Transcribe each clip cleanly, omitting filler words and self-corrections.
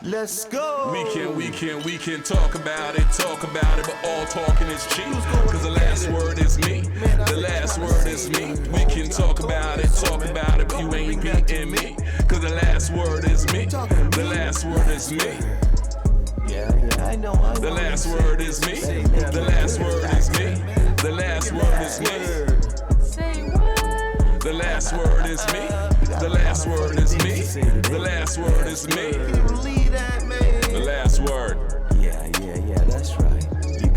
Let's go. We can talk about it, but all talking is cheap. Cause the last word is me. The last word is me. We can talk about it, but you ain't beating me. Cause the last word is me. The last word is me. Yeah, I know. The last word is me. The last word is me. The last word is me. Say what? The last word is me. The last word is me. The last word is me. The last word. Yeah, that's right. You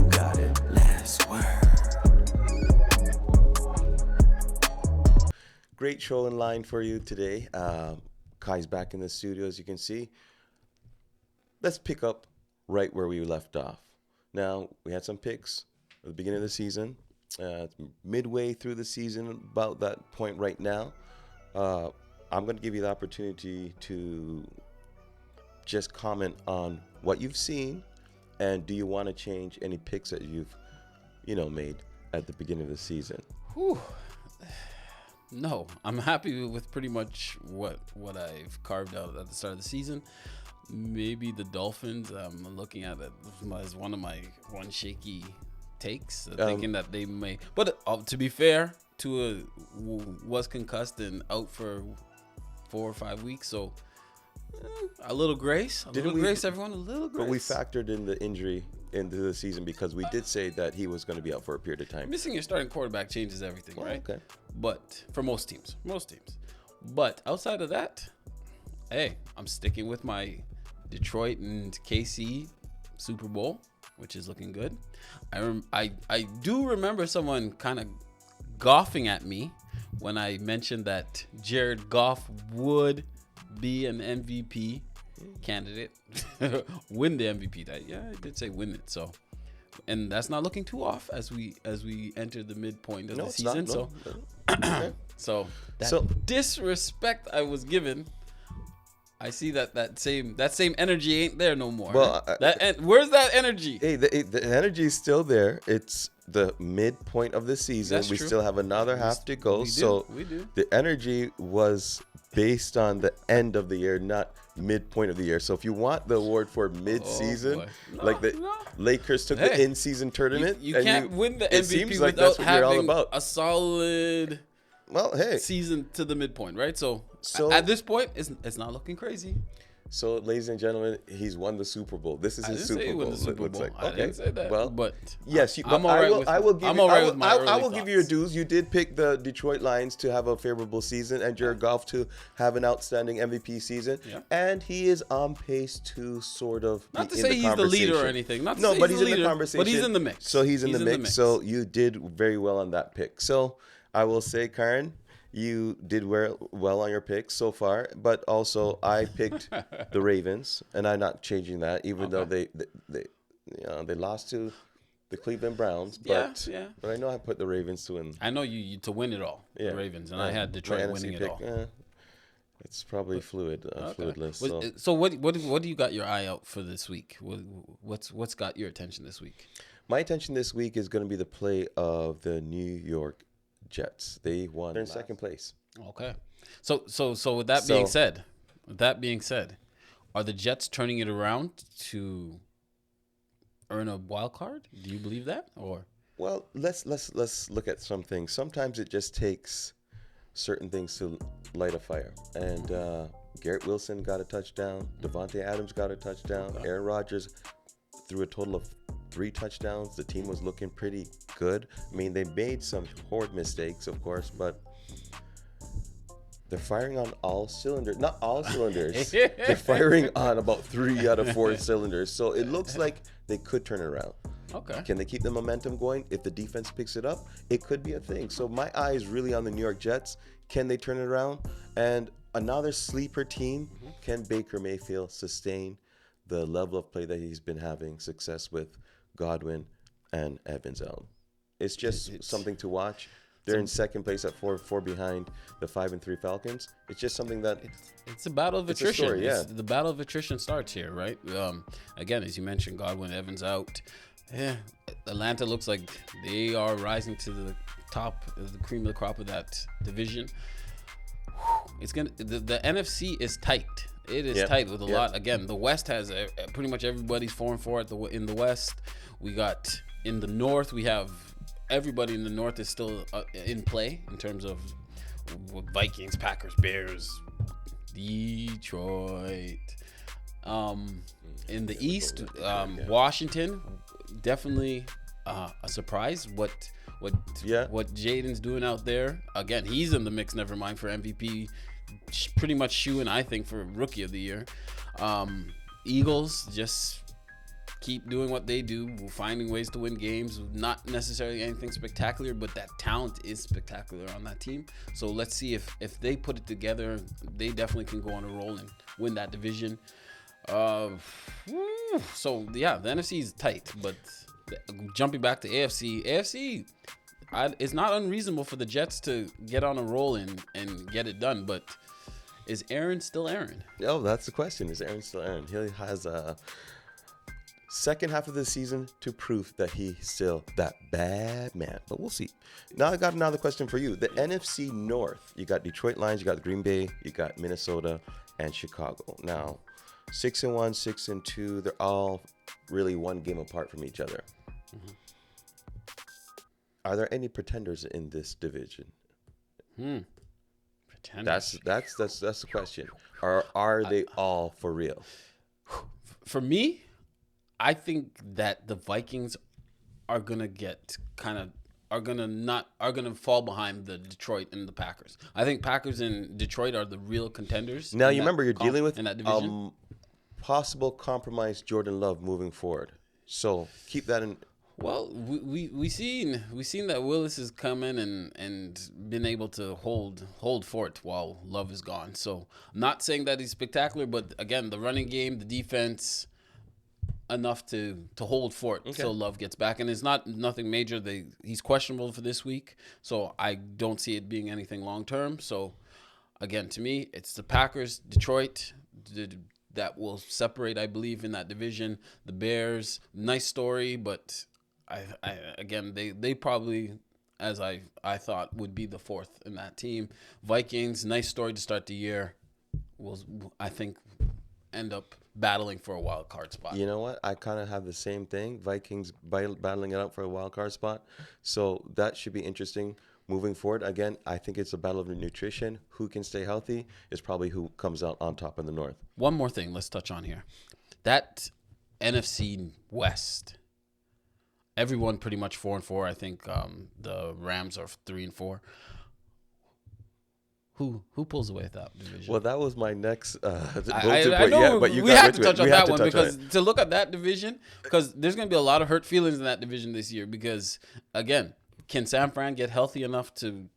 got it. Last word. Great show in line for you today. Kai's back in the studio, as you can see. Let's pick up right where we left off. Now, we had some picks at the beginning of the season. Midway through the season, about that point right now. I'm going to give you the opportunity to just comment on what you've seen, and do you want to change any picks that you've, made at the beginning of the season? Whew. No, I'm happy with pretty much what I've carved out at the start of the season. Maybe the Dolphins, I'm looking at it as one of my shaky takes, thinking that they may. But to be fair, Tua was concussed and out for 4 or 5 weeks, so a little grace. Everyone, a little grace. But we factored in the injury into the season because we did say that he was going to be out for a period of time. Missing your starting quarterback changes everything, right? Okay. But for most teams. But outside of that, hey, I'm sticking with my Detroit and KC Super Bowl, which is looking good. I do remember someone kind of goffing at me when I mentioned that Jared Goff would be an MVP candidate, win the MVP. I did say win it. So, and that's not looking too off as we enter the midpoint of the season. So that disrespect I was given, I see that same energy ain't there no more. Well, where's that energy? Hey, the energy is still there. It's the midpoint of the season. That's we true. Still have another half to go. We do. The energy was based on the end of the year, not midpoint of the year. So if you want the award for mid-season, Lakers took the in-season tournament. You can't win the it MVP seems like without that's what you're all having about. a solid season to the midpoint, right? So at this point, it's not looking crazy. So, ladies and gentlemen, he's won the Super Bowl. This is his Super Bowl. It looks like. Okay. I didn't say that. Well, but yes, I'm all right. I will give you your thoughts. dues. You did pick the Detroit Lions to have a favorable season, and Jared Goff to have an outstanding MVP season. Yeah. And he is on pace to sort of not be to in say the he's the leader or anything. Not to say but he's in the leader, the conversation. But he's in the mix. So he's in the mix. So you did very well on that pick. So I will say, Karen, you did well on your picks so far, but also I picked the Ravens, and I'm not changing that, even though they lost to the Cleveland Browns. But I know I put the Ravens to win. I know you to win it all, the Ravens, and I had Detroit winning it all. It's probably fluid list. So what do you got your eye out for this week? What's got your attention this week? My attention this week is going to be the play of the New York Jets. They won. They're in second place. Okay. So with that being said, are the Jets turning it around to earn a wild card? Do you believe that? Or well, let's look at some things. Sometimes it just takes certain things to light a fire. And Garrett Wilson got a touchdown. Devontae Adams got a touchdown. Okay. Aaron Rodgers threw a total of 3 touchdowns. The team was looking pretty good. I mean, they made some horrid mistakes, of course, but they're firing on all cylinders. Not all cylinders. They're firing on about 3 out of 4 cylinders. So it looks like they could turn it around. Okay. Can they keep the momentum going? If the defense picks it up, it could be a thing. So my eye is really on the New York Jets. Can they turn it around? And another sleeper team, can Baker Mayfield sustain the level of play that he's been having success with Godwin and Evans out? It's just something to watch. They're in second place at 4 behind the 5-3 Falcons. It's just something that it's a battle of attrition. Story, yeah. The battle of attrition starts here, right? Again, as you mentioned, Godwin, Evans out. Yeah, Atlanta looks like they are rising to the top, the cream of the crop of that division. The NFC is tight. It is tight with a lot. Again, the West has pretty much everybody's 4-4 in the West. We got in the North. We have everybody in the North is still in play in terms of Vikings, Packers, Bears, Detroit. In the East, Washington, definitely a surprise. What Jaden's doing out there. Again, he's in the mix. Never mind for MVP. Pretty much shooing, I think, for Rookie of the Year. Eagles just keep doing what they do, finding ways to win games. Not necessarily anything spectacular, but that talent is spectacular on that team. So let's see if they put it together, they definitely can go on a roll and win that division. So yeah, the NFC is tight, but jumping back to AFC, it's not unreasonable for the Jets to get on a roll and get it done. But is Aaron still Aaron? Oh, that's the question. Is Aaron still Aaron? He has a second half of the season to prove that he's still that bad man. But we'll see. Now I got another question for you. The NFC North, you got Detroit Lions, you got Green Bay, you got Minnesota, and Chicago. Now, 6-1, 6-2, they're all really one game apart from each other. Mm-hmm. Are there any pretenders in this division? Pretenders. That's the question. Are they all for real? For me, I think that the Vikings are gonna fall behind the Detroit and the Packers. I think Packers and Detroit are the real contenders. Now you remember you're dealing with in that division. Possible compromise Jordan Love moving forward. So keep that in. Well, we seen that Willis is coming and been able to hold fort while Love is gone. So I'm not saying that he's spectacular, but again, the running game, the defense, enough to hold fort until Love gets back. And it's nothing major. He's questionable for this week, so I don't see it being anything long term. So again, to me, it's the Packers, Detroit, that will separate, I believe, in that division. The Bears, nice story, but they probably, as I thought, would be the fourth in that team. Vikings, nice story to start the year. Will, I think, end up battling for a wild card spot. You know what? I kind of have the same thing. Vikings battling it out for a wild card spot. So that should be interesting moving forward. Again, I think it's a battle of nutrition. Who can stay healthy is probably who comes out on top in the North. One more thing let's touch on here. That NFC West. Everyone pretty much 4-4. I think the Rams are 3-4. Who pulls away with that division? Well, that was my next. I know yeah, but we have to touch on that one because to look at that division, because there's going to be a lot of hurt feelings in that division this year. Because again, can San Fran get healthy enough to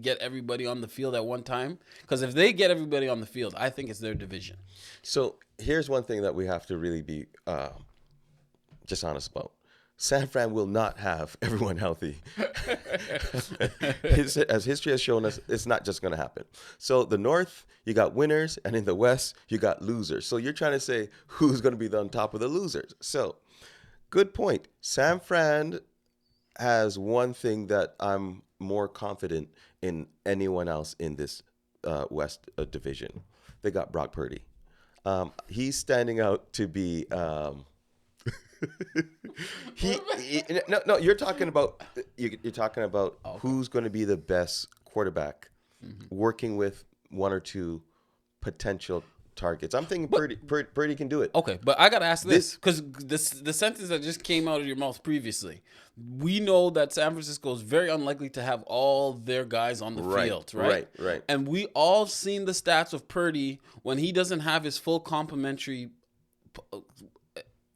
get everybody on the field at one time? Because if they get everybody on the field, I think it's their division. So here's one thing that we have to really be just honest about. San Fran will not have everyone healthy. As history has shown us, it's not just going to happen. So the North, you got winners, and in the West, you got losers. So you're trying to say who's going to be on top of the losers. So good point. San Fran has one thing that I'm more confident in anyone else in this West division. They got Brock Purdy. He's standing out to be... You're talking about who's going to be the best quarterback, working with one or two potential targets. I'm thinking Purdy can do it. Okay, but I gotta ask this because the sentence that just came out of your mouth previously. We know that San Francisco is very unlikely to have all their guys on the field, right? Right. And we all seen the stats of Purdy when he doesn't have his full complementary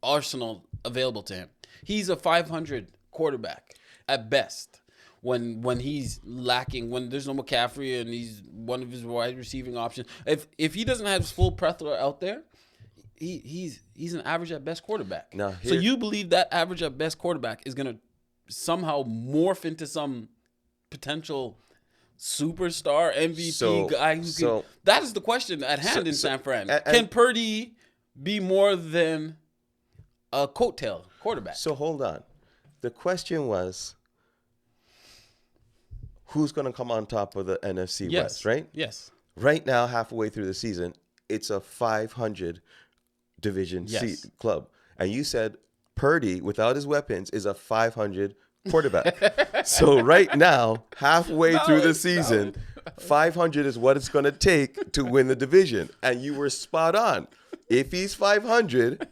arsenal available to him. He's a 500 quarterback at best when he's lacking, when there's no McCaffrey and he's one of his wide receiving options. If he doesn't have his full plethora out there, he's an average at best quarterback. So you believe that average at best quarterback is going to somehow morph into some potential superstar MVP guy who can, that is the question at hand in San Fran. Can Purdy be more than a coattail quarterback? So hold on. The question was, who's going to come on top of the NFC West, right? Yes. Right now, halfway through the season, it's a 500 division Yes. seat club. And you said Purdy, without his weapons, is a 500 quarterback. So right now, halfway through the season, 500 is what it's going to take to win the division. And you were spot on. If he's 500,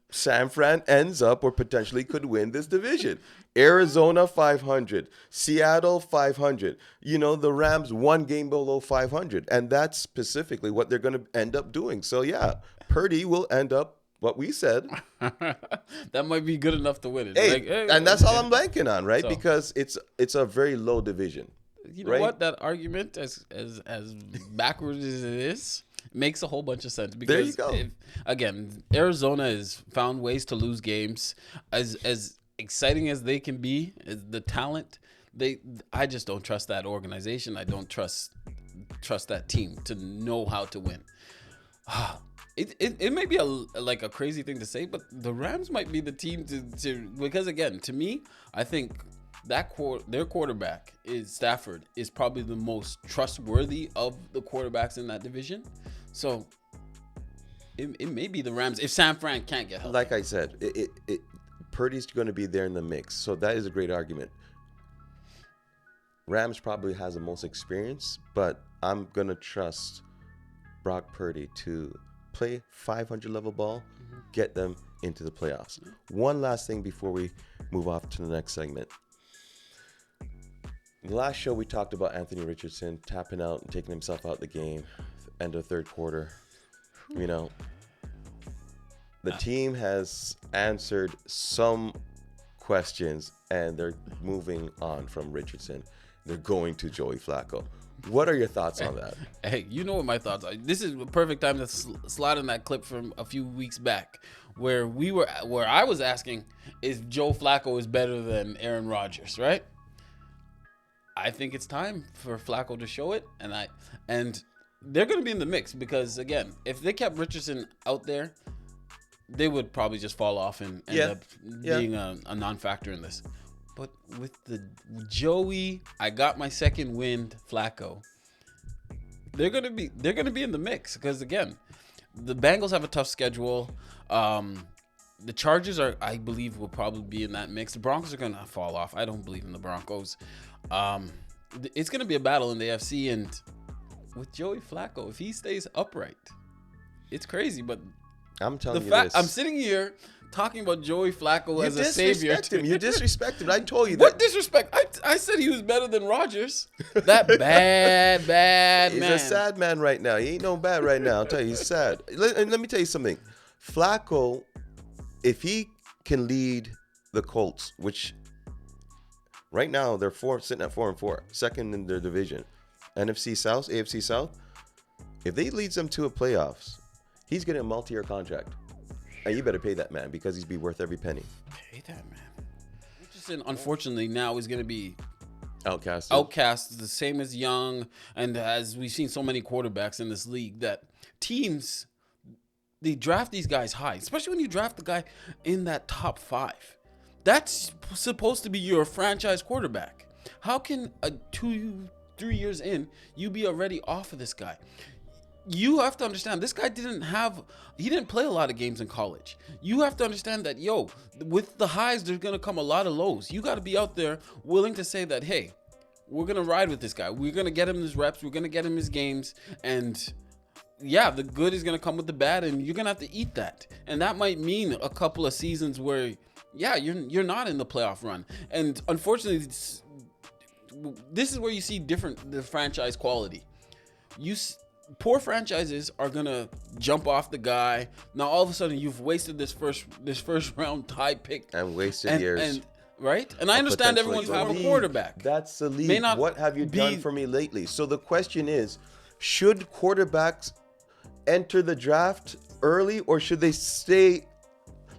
San Fran ends up or potentially could win this division. Arizona 500, Seattle 500. You know, the Rams 1 game below 500, and that's specifically what they're going to end up doing. So yeah, Purdy will end up what we said. That might be good enough to win it. Hey, and that's all I'm banking on, right? So- Because it's a very low division. You know right? what? That argument, as backwards as it is, makes a whole bunch of sense. Because There you go. Again, Arizona has found ways to lose games. As exciting as they can be, as the talent, I just don't trust that organization. I don't trust that team to know how to win. It may be a crazy thing to say, but the Rams might be the team to because again, to me, I think their quarterback Stafford is probably the most trustworthy of the quarterbacks in that division. So it may be the Rams if San Fran can't get help. Like I said, Purdy's going to be there in the mix, so that is a great argument. Rams probably has the most experience, but I'm going to trust Brock Purdy to play 500 level ball, get them into the playoffs. One last thing before we move off to the next segment. The last show we talked about Anthony Richardson tapping out and taking himself out the game, end of third quarter. You know, the team has answered some questions and they're moving on from Richardson. They're going to Joey Flacco. What are your thoughts on that? Hey, you know what my thoughts are. This is the perfect time to slide in that clip from a few weeks back where I was asking if Joe Flacco is better than Aaron Rodgers, right? I think it's time for Flacco to show it, and they're going to be in the mix because again, if they kept Richardson out there, they would probably just fall off and end up being a non-factor in this. But with the Joey, I got my second wind Flacco, they're gonna be in the mix because again, the Bengals have a tough schedule. The Chargers I believe will probably be in that mix. The Broncos are gonna fall off. I don't believe in the Broncos. It's gonna be a battle in the AFC, and with Joey Flacco, if he stays upright, it's crazy. But I'm telling you fact this. I'm sitting here talking about Joey Flacco as a savior. You disrespect him. I told you What that. disrespect? I said he was better than Rodgers. That bad He's man. a sad man right now. He ain't no bad right now. I'll tell you, he's sad. Let me tell you something. Flacco, if he can lead the Colts, which right now they're sitting at 4-4, second in their division, NFC South, AFC South. If they leads them to a playoffs, he's getting a multi-year contract. And you better pay that man because he's be worth every penny. Pay that man. Richardson, unfortunately, now is going to be Outcast. the same as Young, and as we've seen so many quarterbacks in this league that teams, they draft these guys high, especially when you draft the guy in that top 5. That's supposed to be your franchise quarterback. How can 2-3 years in you be already off of this guy? You have to understand this guy he didn't play a lot of games in college. You have to understand that, with the highs, there's going to come a lot of lows. You got to be out there willing to say that, hey, we're going to ride with this guy. We're going to get him his reps. We're going to get him his games. And yeah, the good is going to come with the bad, and you're going to have to eat that. And that might mean a couple of seasons where, you're not in the playoff run. And unfortunately, this is where you see the franchise quality. Poor franchises are gonna jump off the guy. Now all of a sudden you've wasted this first round tie pick And wasted years. And right? And I understand everyone's have a quarterback. That's the league. May not What have you be- done for me lately? So the question is, should quarterbacks enter the draft early or should they stay?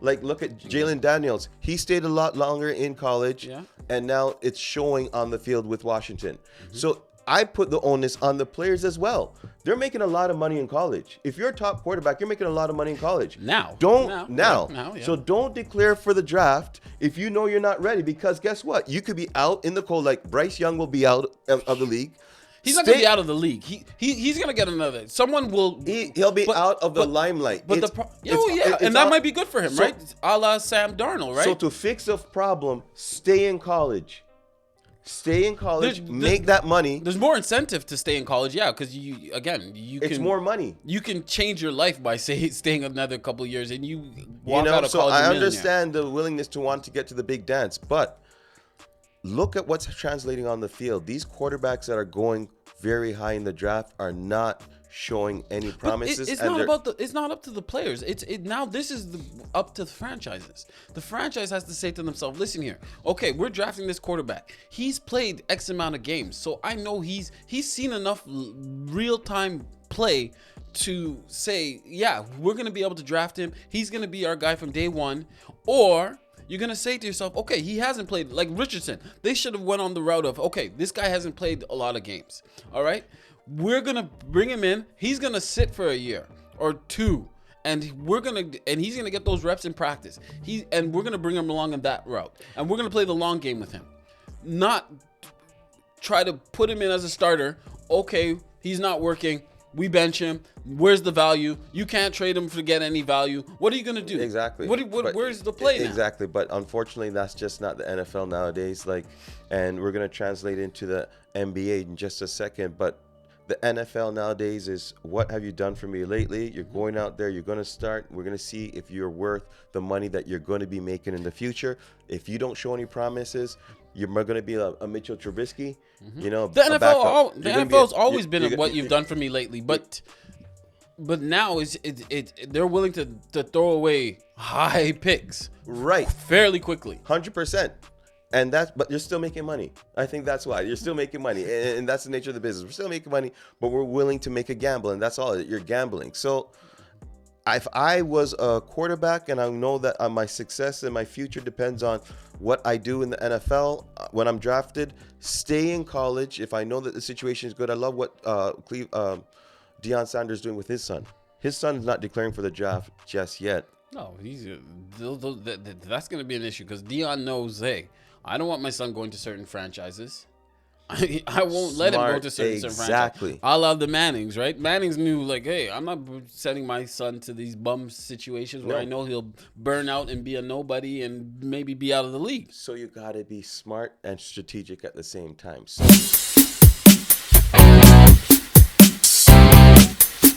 Like, look at Jalen Daniels. He stayed a lot longer in college, and now it's showing on the field with Washington. So I put the onus on the players as well. They're making a lot of money in college. If you're a top quarterback, you're making a lot of money in college. Now. So don't declare for the draft if you know you're not ready, because guess what? You could be out in the cold. Like Bryce Young will be out of the league. He's not gonna be out of the league. He's gonna get another. Someone will. He'll be out of the limelight. But that might be good for him, right? A la Sam Darnold, right? So to fix the problem, stay in college. Stay in college, make that money. There's more incentive to stay in college, yeah, because it's more money. You can change your life by staying another couple of years, and you walk out of so college. I understand the willingness to want to get to the big dance, but look at what's translating on the field. These quarterbacks that are going very high in the draft are not showing any promises. It's not up to the players. Now this is up to the franchises. The franchise has to say to themselves, listen here, okay, we're drafting this quarterback. He's played X amount of games, so I know he's seen enough real-time play to say, yeah, we're going to be able to draft him. He's going to be our guy from day one. Or you're going to say to yourself, okay, he hasn't played, like Richardson. They should have went on the route of, okay, this guy hasn't played a lot of games. All right? We're going to bring him in. He's going to sit for a year or two. And he's going to get those reps in practice. And we're going to bring him along in that route. And we're going to play the long game with him. Not try to put him in as a starter. Okay, he's not working. We bench him. Where's the value? You can't trade him to get any value. What are you going to do? Exactly. Where's the play now? Exactly. But unfortunately, that's just not the NFL nowadays. And we're going to translate into the NBA in just a second. But the NFL nowadays is, what have you done for me lately? You're going out there. You're going to start. We're going to see if you're worth the money that you're going to be making in the future. If you don't show any promises, you're going to be a Mitchell Trubisky. The NFL's always been what you've done for me lately. But now they're willing to throw away high picks fairly quickly. 100%. But you're still making money. I think that's why you're still making money, and that's the nature of the business. We're still making money, but we're willing to make a gamble, and that's all. You're gambling. So, if I was a quarterback, and I know that my success and my future depends on what I do in the NFL when I'm drafted, stay in college. If I know that the situation is good, I love what Deion Sanders is doing with his son. His son is not declaring for the draft just yet. No, that's going to be an issue because Deion knows, hey, I don't want my son going to certain franchises. I won't let him go to certain franchises. Exactly. I love the Mannings, right? Mannings knew, like, hey, I'm not sending my son to these bum situations where I know he'll burn out and be a nobody and maybe be out of the league. So you got to be smart and strategic at the same time. So